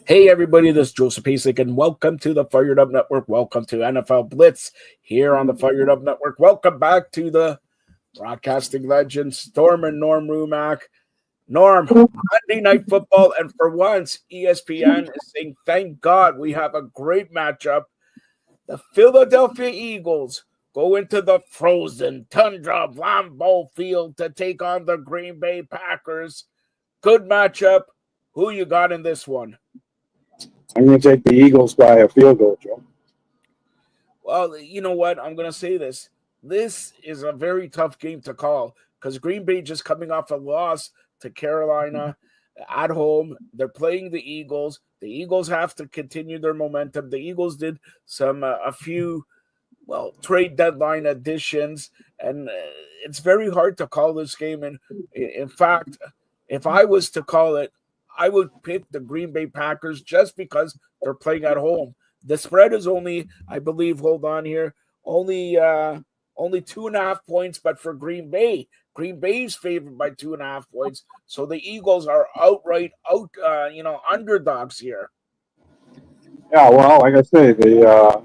Hey everybody, this is Joseph Pasek, and welcome to the Fired Up Network. Welcome to NFL Blitz here on the Fired Up Network. Welcome back to the broadcasting legends, Storm and Norm RUMACK. Norm, Monday Night Football, and for once, ESPN is saying, thank God we have a great matchup. The Philadelphia Eagles go into the frozen tundra of Lambeau Field to take on the Green Bay Packers. Good matchup. Who you got in this one? I'm going to take the Eagles by a field goal, Joe. Well, you know what? I'm going to say this. This is a very tough game to call because Green Bay just coming off a loss to Carolina at home. They're playing the Eagles. The Eagles have to continue their momentum. The Eagles did a few trade deadline additions, and it's very hard to call this game. And in fact, if I was to call it, I would pick the Green Bay Packers just because they're playing at home. The spread is only, I believe, only 2.5 points, but for Green Bay's favored by 2.5 points. So the Eagles are outright underdogs here. Yeah, well, like I say, the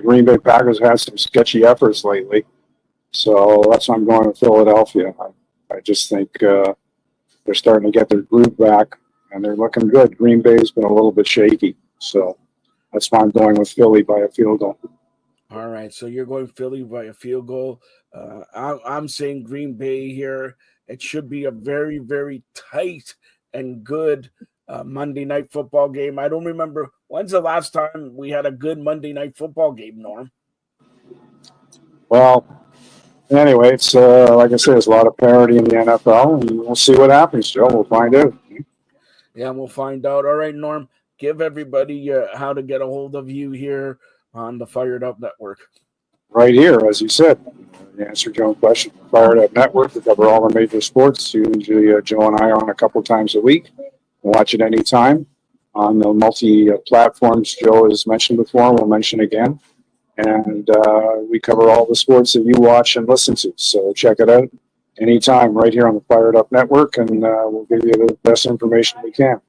Green Bay Packers had some sketchy efforts lately, so that's why I'm going to Philadelphia. I just think they're starting to get their groove back, and they're looking good. Green Bay's been a little bit shaky, so that's why I'm going with Philly by a field goal. All right, so you're going Philly by a field goal. I'm saying Green Bay here. It should be a very, very tight and good Monday Night Football game. I don't remember when's the last time we had a good Monday Night Football game, Norm. Well, anyway, it's like I said, there's a lot of parity in the NFL, and we'll see what happens, Joe. We'll find out. Yeah, we'll find out. All right, Norm, give everybody how to get a hold of you here on the Fired Up Network. Right here, as you said, you answered your own question. Fired Up Network, we cover all the major sports. Usually Joe and I are on a couple times a week. Watch it anytime on the multi-platforms Joe has mentioned before. We'll mention again. And we cover all the sports that you watch and listen to. So check it out anytime right here on the Fired Up Network, and we'll give you the best information we can.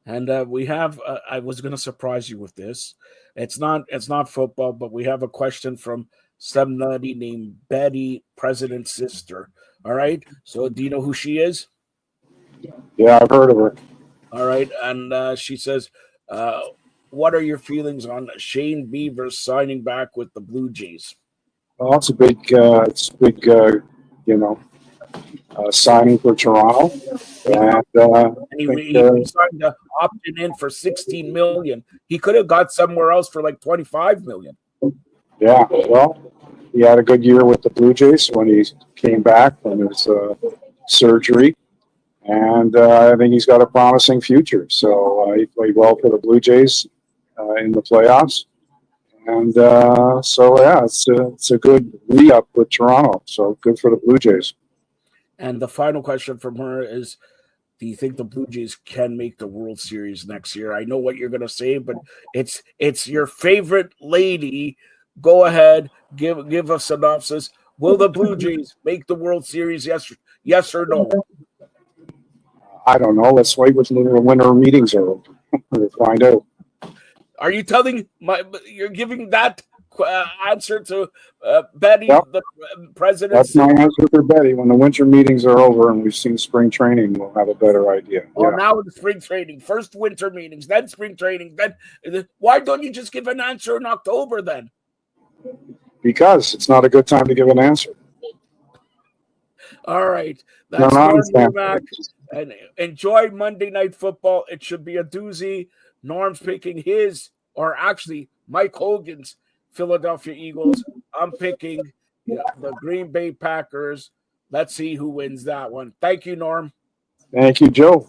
And we have, I was going to surprise you with this. It's not football, but we have a question from somebody named Betty, President's sister. All right. So do you know who she is? Yeah, I've heard of her. All right. And she says, what are your feelings on Shane Bieber signing back with the Blue Jays? Well, it's a big, signing for Toronto. And he signed to option in for $16 million. He could have got somewhere else for like $25 million. Yeah, well, he had a good year with the Blue Jays when he came back from his surgery. And I think he's got a promising future. So he played well for the Blue Jays in the playoffs. And it's a good re-up with Toronto. So good for the Blue Jays. And the final question from her is, do you think the Blue Jays can make the World Series next year? I know what you're going to say, but it's your favorite lady. Go ahead, give a synopsis. Will the Blue Jays make the World Series? Yes or no? I don't know. Let's wait until the winter meetings are over. We'll find out. Are you you're giving that answer to Betty, yep. The president? That's my answer for Betty. When the winter meetings are over and we've seen spring training, we'll have a better idea. Oh, yeah. Now it's spring training. First winter meetings, then spring training. Then why don't you just give an answer in October then? Because it's not a good time to give an answer. All right. That's Norm RUMACK. And enjoy Monday Night Football. It should be a doozy. Norm's picking Mike Hogan's Philadelphia Eagles. I'm picking the Green Bay Packers. Let's see who wins that one. Thank you, Norm. Thank you, Joe.